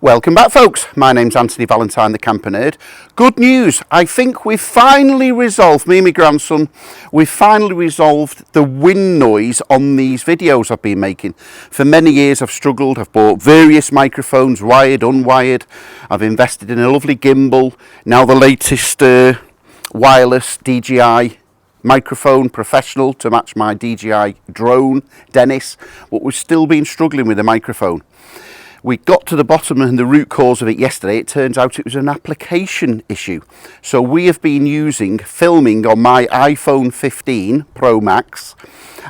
Welcome back, folks. My name's Antony Valentine, the Camper Nerd. Good news, I think we've finally resolved, me and my grandson, we've finally resolved the wind noise on these videos I've been making. For many years I've struggled. I've bought various microphones, wired, unwired. I've invested in a lovely gimbal, now the latest wireless DJI microphone, professional, to match my DJI drone, Dennis, but we've still been struggling with the microphone. We got to the bottom and the root cause of it yesterday. It turns out it was an application issue. So we have been filming on my iPhone 15 Pro Max,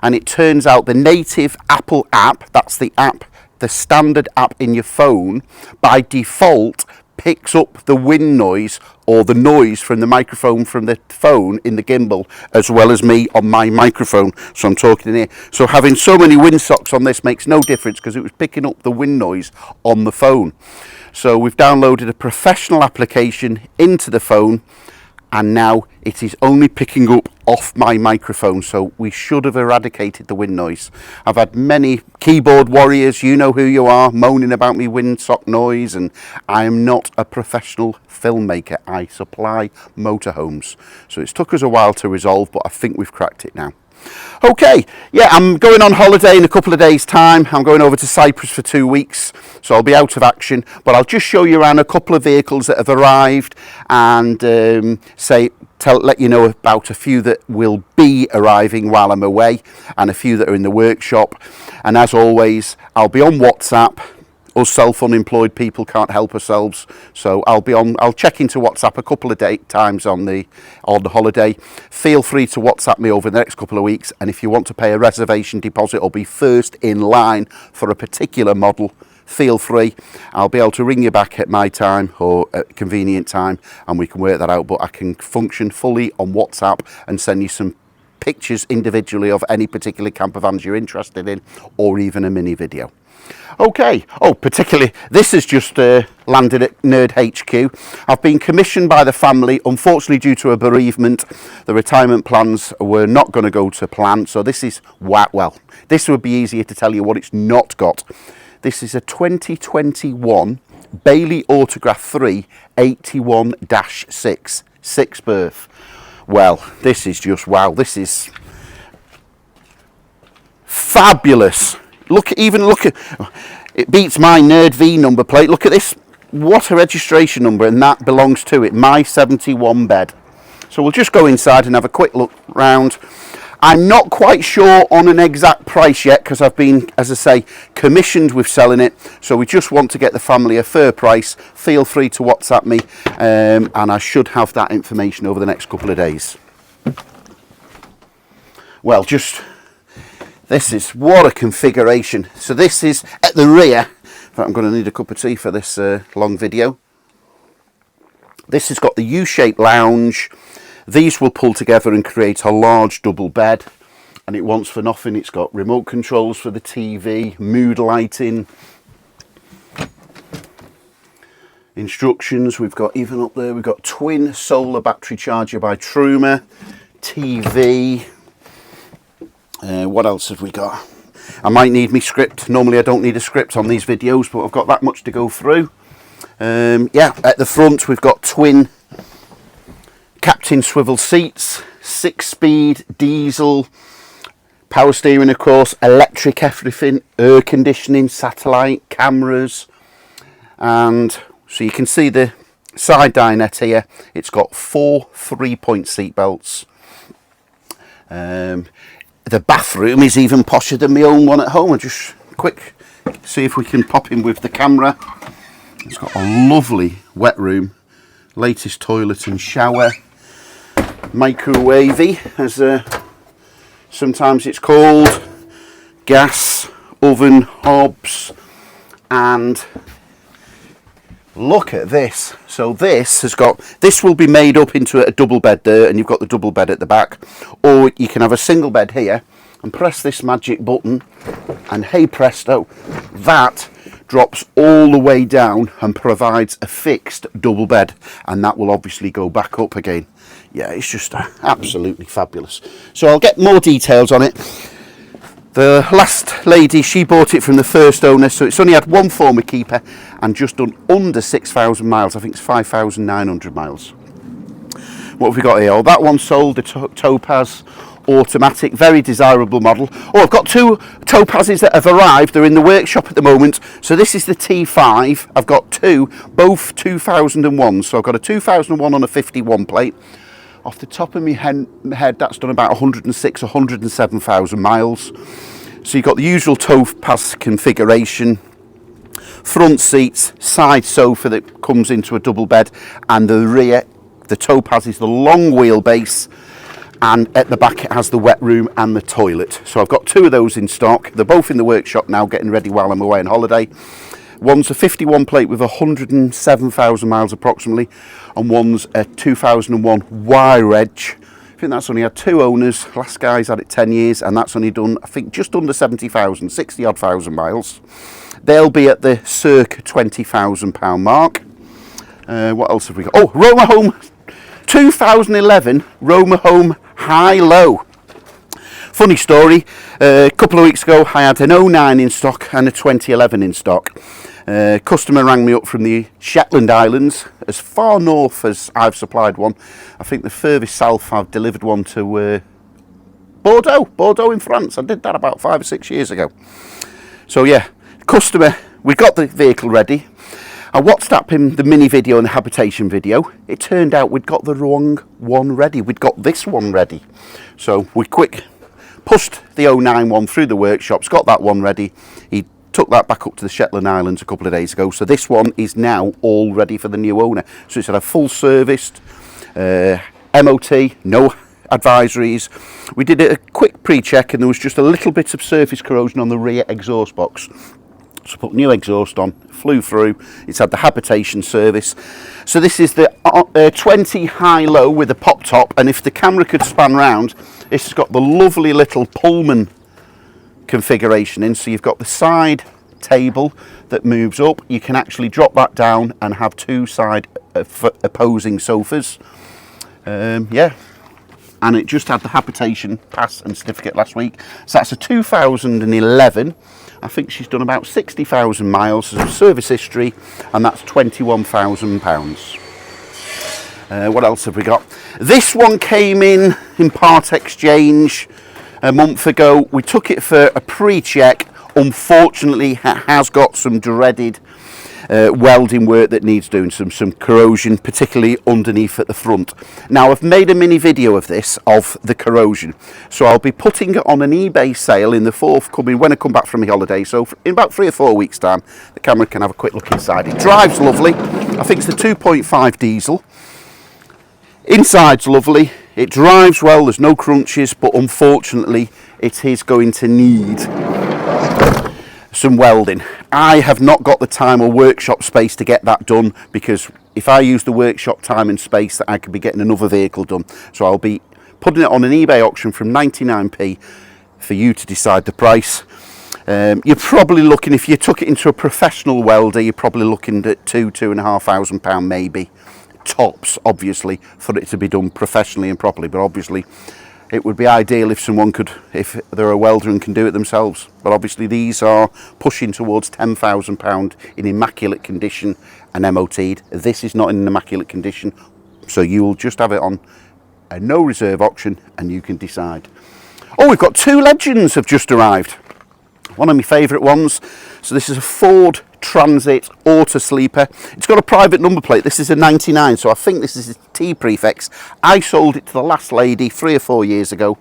and it turns out the native Apple app, that's the app, the standard app in your phone, by default picks up the wind noise or the noise from the microphone from the phone in the gimbal, as well as me on my microphone. So I'm talking in here. So having so many windsocks on this makes no difference because it was picking up the wind noise on the phone. So we've downloaded a professional application into the phone, and now it is only picking up off my microphone, so we should have eradicated the wind noise. I've had many keyboard warriors, you know who you are, moaning about me windsock noise, and I am not a professional filmmaker. I supply motorhomes. So it's took us a while to resolve, but I think we've cracked it now. Okay, yeah, I'm going on holiday in a couple of days' time. I'm going over to Cyprus for 2 weeks, so I'll be out of action, but I'll just show you around a couple of vehicles that have arrived and let you know about a few that will be arriving while I'm away and a few that are in the workshop. And as always, I'll be on WhatsApp. Us self-unemployed people can't help ourselves, so I'll check into WhatsApp a couple of times on the holiday. Feel free to WhatsApp me over the next couple of weeks, and if you want to pay a reservation deposit or be first in line for a particular model, feel free. I'll be able to ring you back at my time or at a convenient time, and we can work that out. But I can function fully on WhatsApp and send you some pictures individually of any particular camper vans you're interested in, or even a mini video. Okay, particularly this has just landed at Nerd HQ. I've been commissioned by the family. Unfortunately, due to a bereavement, the retirement plans were not going to go to plan, so this is, well, this would be easier to tell you what it's not got. This is a 2021 Bailey Autograph 3 81-6 6 berth. Well, this is just, wow, this is fabulous. Look at it, beats my Nerd V number plate. Look at this, what a registration number, and that belongs to it, my 71 bed. So we'll just go inside and have a quick look round. I'm not quite sure on an exact price yet because I've been, as I say, commissioned with selling it, so we just want to get the family a fair price. Feel free to WhatsApp me, and I should have that information over the next couple of days. Well, this is, what a configuration. So this is at the rear. In fact, I'm going to need a cup of tea for this long video. This has got the U-shaped lounge. These will pull together and create a large double bed, and it wants for nothing. It's got remote controls for the TV, mood lighting, instructions. We've got, even up there, we've got twin solar battery charger by Truma, TV. What else have we got? I might need me script. Normally I don't need a script on these videos, but I've got that much to go through. Yeah, at the front we've got twin captain swivel seats, 6-speed diesel, power steering of course, electric everything, air conditioning, satellite, cameras, and so you can see the side dinette here. It's got 4 3-point seat belts. The bathroom is even posher than my own one at home. I'll just quick see if we can pop in with the camera. It's got a lovely wet room, latest toilet and shower, microwavey as sometimes it's called, gas, oven, hobs, and look at this. So this will be made up into a double bed there, and you've got the double bed at the back, or you can have a single bed here and press this magic button, and hey presto, that drops all the way down and provides a fixed double bed, and that will obviously go back up again. Yeah, it's just absolutely fabulous. So I'll get more details on it. The last lady, she bought it from the first owner, so it's only had one former keeper and just done under 6,000 miles. I think it's 5,900 miles. What have we got here? Oh, that one sold, the Topaz automatic, very desirable model. Oh, I've got two Topazes that have arrived. They're in the workshop at the moment. So this is the T5. I've got two, both 2001. So I've got a 2001 on a 51 plate. Off the top of my head, that's done about 106, 107,000 miles. So you've got the usual Topaz configuration, front seats, side sofa that comes into a double bed, and the rear, the Topaz is the long wheelbase, and at the back it has the wet room and the toilet. So I've got two of those in stock. They're both in the workshop now, getting ready while I'm away on holiday. One's a 51 plate with 107,000 miles approximately, and one's a 2001 wire edge. I think that's only had two owners. Last guy's had it 10 years, and that's only done, I think, just under 70,000, 60 odd thousand miles. They'll be at the circa £20,000 mark. What else have we got? Oh, Roma Home 2011 Roma Home High Low. Funny story, a couple of weeks ago I had an 09 in stock and a 2011 in stock. Customer rang me up from the Shetland Islands, as far north as I've supplied one. I think the furthest south I've delivered one to Bordeaux in France. I did that about 5 or 6 years ago. So yeah, customer, we got the vehicle ready. I WhatsApped him the mini video and the habitation video. It turned out we'd got the wrong one ready. We'd got this one ready. So we pushed the 09 one through the workshops, got that one ready. He took that back up to the Shetland Islands a couple of days ago. So this one is now all ready for the new owner. So it's had a full serviced, MOT, no advisories. We did a quick pre-check and there was just a little bit of surface corrosion on the rear exhaust box. So put new exhaust on, flew through. It's had the habitation service. So this is the 20 high low with a pop top, and if the camera could span round, it's got the lovely little Pullman configuration in. So you've got the side table that moves up. You can actually drop that down and have two side opposing sofas. Yeah. And it just had the habitation pass and certificate last week. So that's a 2011. I think she's done about 60,000 miles as a service history, and that's £21,000. What else have we got? This one came in part exchange a month ago. We took it for a pre-check. Unfortunately, it has got some dreaded welding work that needs doing, some corrosion, particularly underneath at the front. Now I've made a mini video of this, of the corrosion, so I'll be putting it on an eBay sale in the forthcoming, when I come back from my holiday. So in about 3 or 4 weeks time, the camera can have a quick look inside. It drives lovely. I think it's the 2.5 diesel. Inside's lovely. It drives well, there's no crunches, but unfortunately it is going to need some welding. I have not got the time or workshop space to get that done, because if I use the workshop time and space, that I could be getting another vehicle done. So I'll be putting it on an eBay auction from 99p for you to decide the price. You're probably looking, if you took it into a professional welder, you're probably looking at £2,500 maybe, tops, obviously, for it to be done professionally and properly. But obviously it would be ideal if someone could, if they're a welder and can do it themselves. But obviously these are pushing towards £10,000 in immaculate condition and MOT'd. This is not in immaculate condition, so you will just have it on a no reserve auction and you can decide. Oh, we've got two Legends have just arrived. One of my favourite ones. So this is a Ford Transit Auto Sleeper. It's got a private number plate. This is a 99, so I think this is a T prefix. I sold it to the last lady 3 or 4 years ago.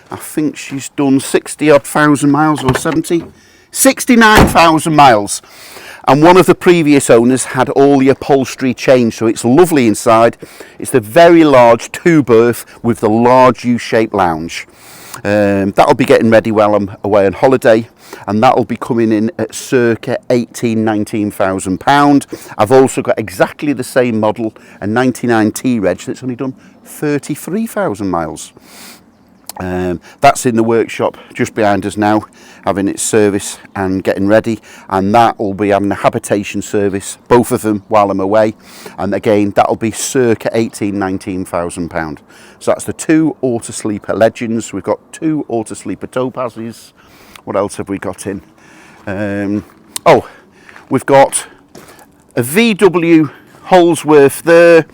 I think she's done 60 odd thousand miles, or 69,000 miles. And one of the previous owners had all the upholstery changed, so it's lovely inside. It's the very large 2-berth with the large U-shaped lounge. That'll be getting ready while I'm away on holiday, and that'll be coming in at circa £19,000. I've also got exactly the same model, a 99 T-Reg, that's only done 33,000 miles. That's in the workshop just behind us now, having its service and getting ready, and that will be having a habitation service, both of them, while I'm away. And again, that'll be circa £19,000. So that's the two Auto Sleeper Legends. We've got two Auto Sleeper Topazes, What else have we got in? Oh, we've got a VW Holsworth there.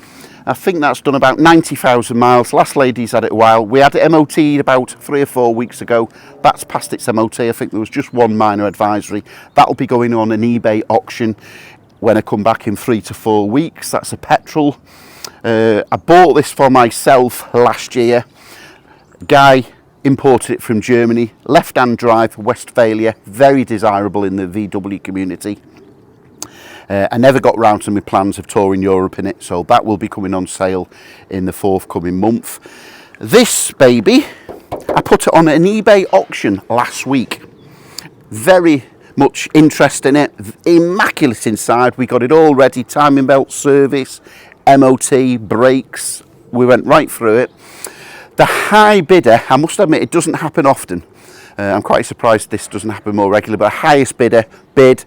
I think that's done about 90,000 miles. Last lady's had it a while. We had it MOT'd about 3 or 4 weeks ago. That's past its MOT. I think there was just one minor advisory. That'll be going on an eBay auction when I come back in 3 to 4 weeks. That's a petrol. I bought this for myself last year. Guy imported it from Germany. Left-hand drive, Westphalia. Very desirable in the VW community. I never got round to my plans of touring Europe in it, so that will be coming on sale in the forthcoming month. This baby, I put it on an eBay auction last week. Very much interest in it, immaculate inside. We got it all ready, timing belt service, MOT, brakes, we went right through it. The high bidder, I must admit, it doesn't happen often. I'm quite surprised this doesn't happen more regularly, but highest bidder bid.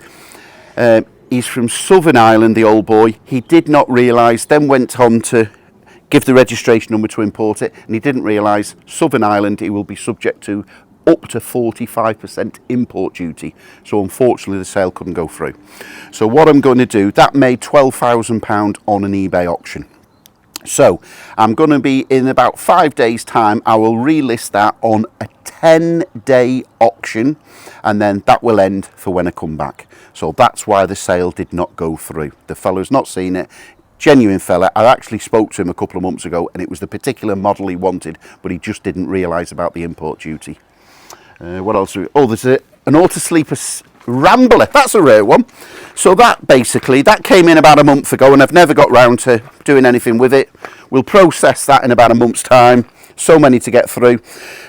He's from Southern Ireland, the old boy. He did not realise, then went on to give the registration number to import it, and he didn't realise Southern Ireland, he will be subject to up to 45% import duty. So unfortunately the sale couldn't go through. So what I'm going to do, that made £12,000 on an eBay auction. So I'm going to be, in about 5 days time, I will relist that on a 10-day auction, and then that will end for when I come back. So that's why the sale did not go through. The fella's not seen it. Genuine fella. I actually spoke to him a couple of months ago, and it was the particular model he wanted, but he just didn't realise about the import duty. What else? Oh, there's an Autosleeper Rambler. That's a rare one. So that basically, that came in about a month ago, and I've never got round to doing anything with it. We'll process that in about a month's time. So many to get through.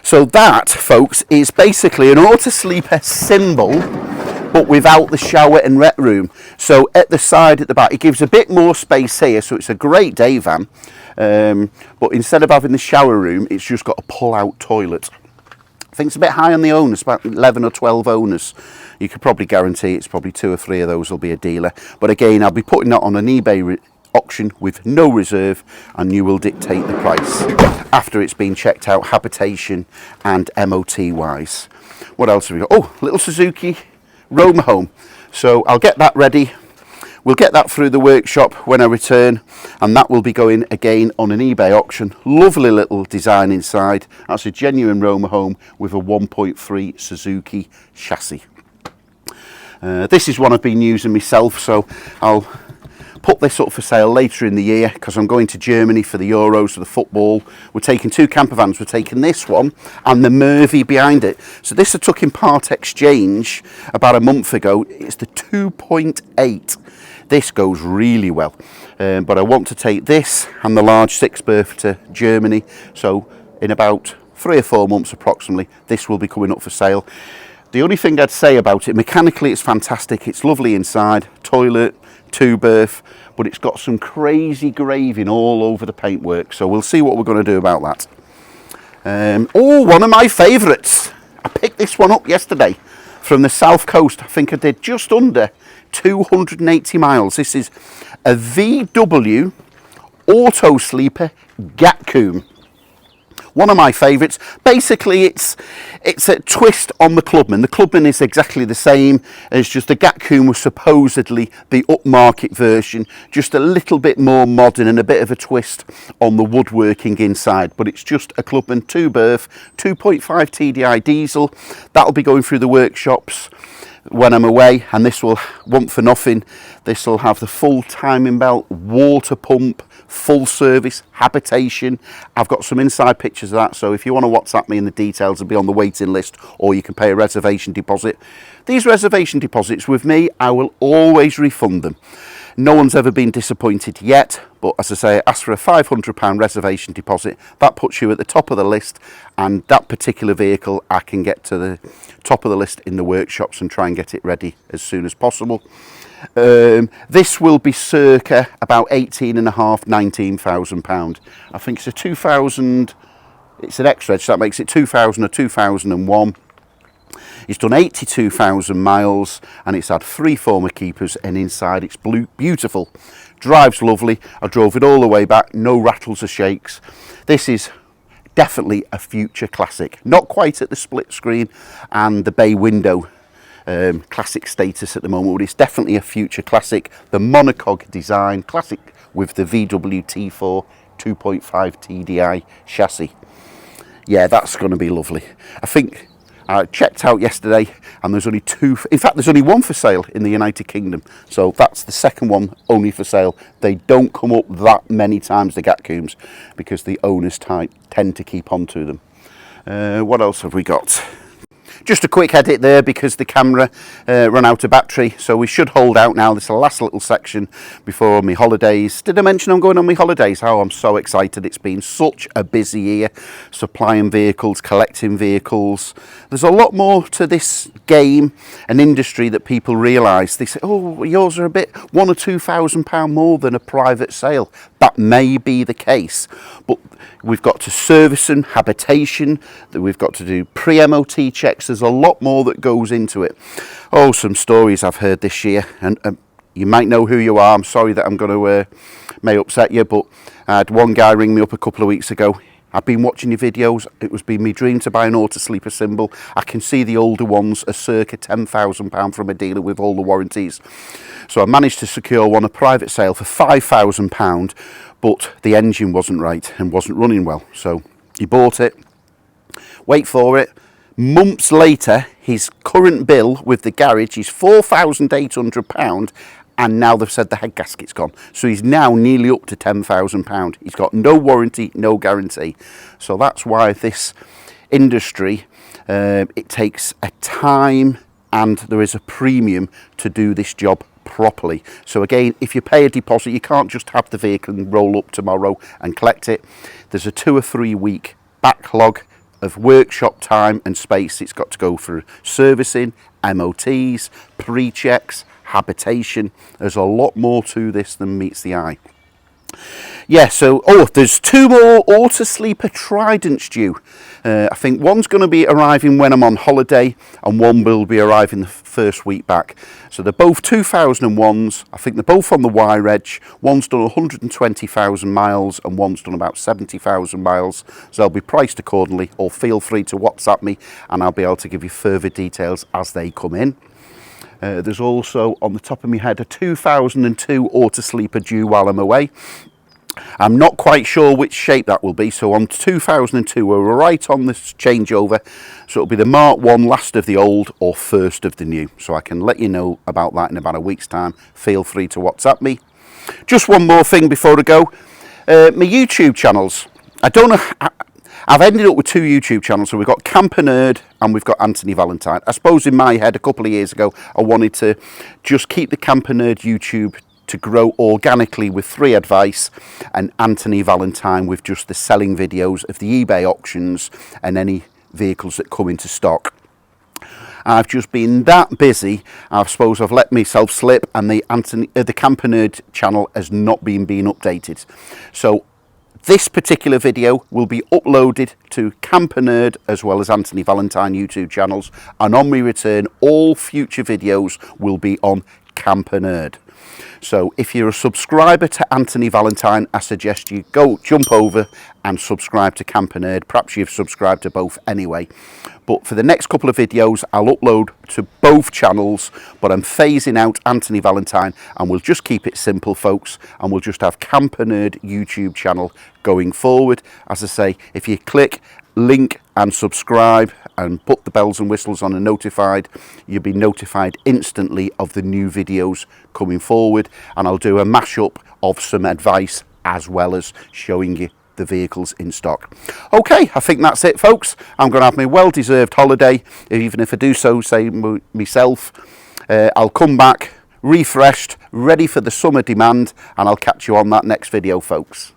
So that, folks, is basically an Autosleeper symbol, but without the shower and rec room. So at the side, at the back, it gives a bit more space here, so it's a great day van. But instead of having the shower room, it's just got a pull-out toilet. I think it's a bit high on the owners, about 11 or 12 owners. You could probably guarantee it's probably 2 or 3 of those will be a dealer. But again, I'll be putting that on an eBay auction with no reserve, and you will dictate the price after it's been checked out habitation and MOT wise. What else have we got? Oh, little Suzuki Roma Home. So I'll get that ready. We'll get that through the workshop when I return, and that will be going again on an eBay auction. Lovely little design inside. That's a genuine Roma Home with a 1.3 Suzuki chassis. This is one I've been using myself, so I'll put this up for sale later in the year because I'm going to Germany for the Euros, for the football. We're taking 2 camper vans. We're taking this one and the Mervy behind it. So this I took in part exchange about a month ago. It's the 2.8. This goes really well, but I want to take this and the large 6 berth to Germany. So in about 3 or 4 months approximately, this will be coming up for sale. The only thing I'd say about it, mechanically it's fantastic. It's lovely inside, toilet, 2 berth, but it's got some crazy graving all over the paintwork. So we'll see what we're going to do about that. Oh, one of my favourites. I picked this one up yesterday from the south coast. I think I did just under 280 miles. This is a VW Autosleeper Gatcomb. One of my favourites. Basically, it's a twist on the Clubman. The Clubman is exactly the same. It's just the Gatcomb was supposedly the upmarket version, just a little bit more modern and a bit of a twist on the woodworking inside. But it's just a Clubman 2 berth, 2.5 TDI diesel. That'll be going through the workshops when I'm away, and this will, want for nothing, this will have the full timing belt, water pump, full service, habitation. I've got some inside pictures of that, so if you want to WhatsApp me in the details, it'll be on the waiting list, or you can pay a reservation deposit. These reservation deposits with me, I will always refund them. No one's ever been disappointed yet, but as I say, ask for a £500 reservation deposit. That puts you at the top of the list, and that particular vehicle I can get to the top of the list in the workshops and try and get it ready as soon as possible. This will be circa about £18,500–19,000. I think it's a 2000, it's an X-Reg, so that makes it 2000 or 2001. It's done 82,000 miles, and it's had 3 former keepers, and inside it's beautiful. Drives lovely. I drove it all the way back, no rattles or shakes. This is definitely a future classic. Not quite at the split screen and the bay window classic status at the moment, but it's definitely a future classic. The monocog design, classic with the VW T4 2.5 TDI chassis. Yeah, that's going to be lovely. I think I checked out yesterday and there's only two, in fact there's only one for sale in the United Kingdom, so that's the second one only for sale. They don't come up that many times, the Gatcooms, because the owners tend to keep on to them. What else have we got? Just a quick edit there because the camera ran out of battery, so we should hold out now. This is the last little section before my holidays. Did I mention I'm going on my holidays? Oh, I'm so excited. It's been such a busy year, supplying vehicles, collecting vehicles. There's a lot more to this game and industry that people realise. They say, oh, yours are a bit £1,000 or £2,000 more than a private sale. That may be the case, but we've got to service and habitation, that we've got to do pre-MOT checks. There's a lot more that goes into it. Oh, some stories I've heard this year, and you might know who you are. I'm sorry that I'm going to may upset you, but I had one guy ring me up a couple of weeks ago. I've been watching your videos. It was been my dream to buy an auto sleeper symbol. I can see the older ones are circa £10,000 from a dealer with all the warranties. So I managed to secure one, a private sale, for £5,000, but the engine wasn't right and wasn't running well. So he bought it. Wait for it. Months later, his current bill with the garage is £4,800, and now they've said the head gasket's gone. So he's now nearly up to £10,000. He's got no warranty, no guarantee. So that's why this industry, it takes a time and there is a premium to do this job properly. So again, if you pay a deposit, you can't just have the vehicle and roll up tomorrow and collect it. There's a 2 or 3 week backlog of workshop time and space. It's got to go through servicing, MOTs, pre-checks, habitation. There's a lot more to this than meets the eye. Yeah, so, there's 2 more auto sleeper Tridents due. I think one's going to be arriving when I'm on holiday, and one will be arriving the first week back. So they're both 2001s. I think they're both on the wire edge. One's done 120,000 miles and one's done about 70,000 miles. So they'll be priced accordingly, or feel free to WhatsApp me and I'll be able to give you further details as they come in. There's also, on the top of my head, a 2002 auto sleeper due while I'm away. I'm not quite sure which shape that will be, so on 2002 we're right on this changeover, so it'll be the Mark 1 last of the old or first of the new, so I can let you know about that in about a week's time. Feel free to WhatsApp me. Just one more thing before I go. My YouTube channels, I don't know, I've ended up with 2 YouTube channels. So we've got Camper Nerd and we've got Antony Valentine. I suppose in my head a couple of years ago I wanted to just keep the Camper Nerd YouTube to grow organically with free advice, and Antony Valentine with just the selling videos of the eBay auctions and any vehicles that come into stock. I've just been that busy, I suppose I've let myself slip, and the Camper Nerd channel has not been being updated. So this particular video will be uploaded to Camper Nerd as well as Antony Valentine YouTube channels, and on my return all future videos will be on Camper Nerd. So if you're a subscriber to Antony Valentine, I suggest you jump over and subscribe to Camper Nerd. Perhaps you've subscribed to both anyway. But for the next couple of videos, I'll upload to both channels, but I'm phasing out Antony Valentine, and we'll just keep it simple, folks, and we'll just have Camper Nerd YouTube channel going forward. As I say, if you click link and subscribe and put the bells and whistles on and notified, you'll be notified instantly of the new videos coming forward, and I'll do a mashup of some advice as well as showing you the vehicles in stock. Okay, I think that's it, folks. I'm going to have my well-deserved holiday, even if I do so say myself. I'll come back refreshed, ready for the summer demand, and I'll catch you on that next video, folks.